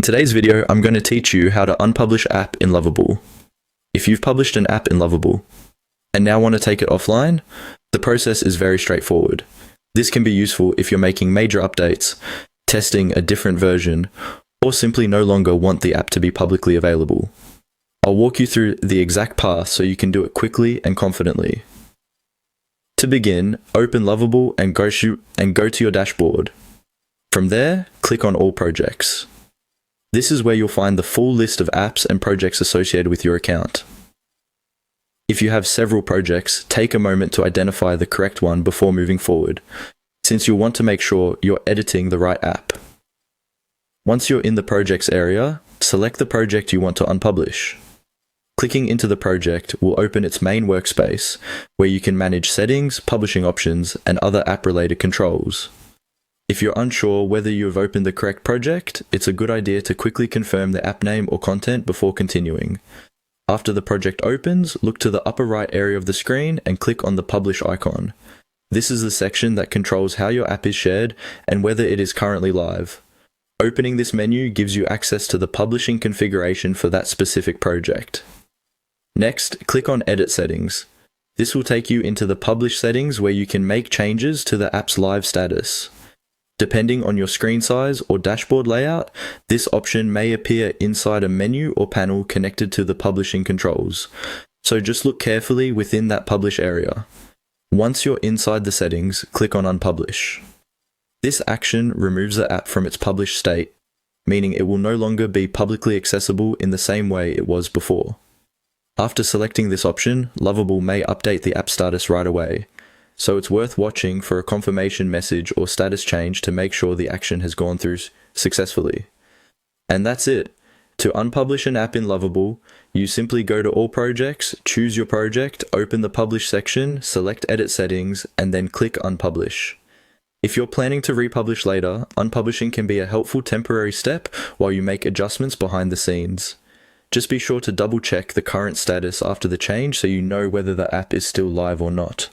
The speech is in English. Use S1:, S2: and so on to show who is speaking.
S1: In today's video, I'm going to teach you how to unpublish app in Lovable. If you've published an app in Lovable and now want to take it offline, the process is very straightforward. This can be useful if you're making major updates, testing a different version, or simply no longer want the app to be publicly available. I'll walk you through the exact path so you can do it quickly and confidently. To begin, open Lovable and go to your dashboard. From there, click on All Projects. This is where you'll find the full list of apps and projects associated with your account. If you have several projects, take a moment to identify the correct one before moving forward, since you'll want to make sure you're editing the right app. Once you're in the projects area, select the project you want to unpublish. Clicking into the project will open its main workspace, where you can manage settings, publishing options, and other app-related controls. If you're unsure whether you have opened the correct project, it's a good idea to quickly confirm the app name or content before continuing. After the project opens, look to the upper right area of the screen and click on the Publish icon. This is the section that controls how your app is shared and whether it is currently live. Opening this menu gives you access to the publishing configuration for that specific project. Next, click on Edit Settings. This will take you into the Publish settings where you can make changes to the app's live status. Depending on your screen size or dashboard layout, this option may appear inside a menu or panel connected to the publishing controls, so just look carefully within that Publish area. Once you're inside the settings, click on Unpublish. This action removes the app from its published state, meaning it will no longer be publicly accessible in the same way it was before. After selecting this option, Lovable may update the app status right away, so it's worth watching for a confirmation message or status change to make sure the action has gone through successfully. And that's it. To unpublish an app in Lovable, you simply go to All Projects, choose your project, open the Publish section, select Edit Settings, and then click Unpublish. If you're planning to republish later, unpublishing can be a helpful temporary step while you make adjustments behind the scenes. Just be sure to double check the current status after the change so you know whether the app is still live or not.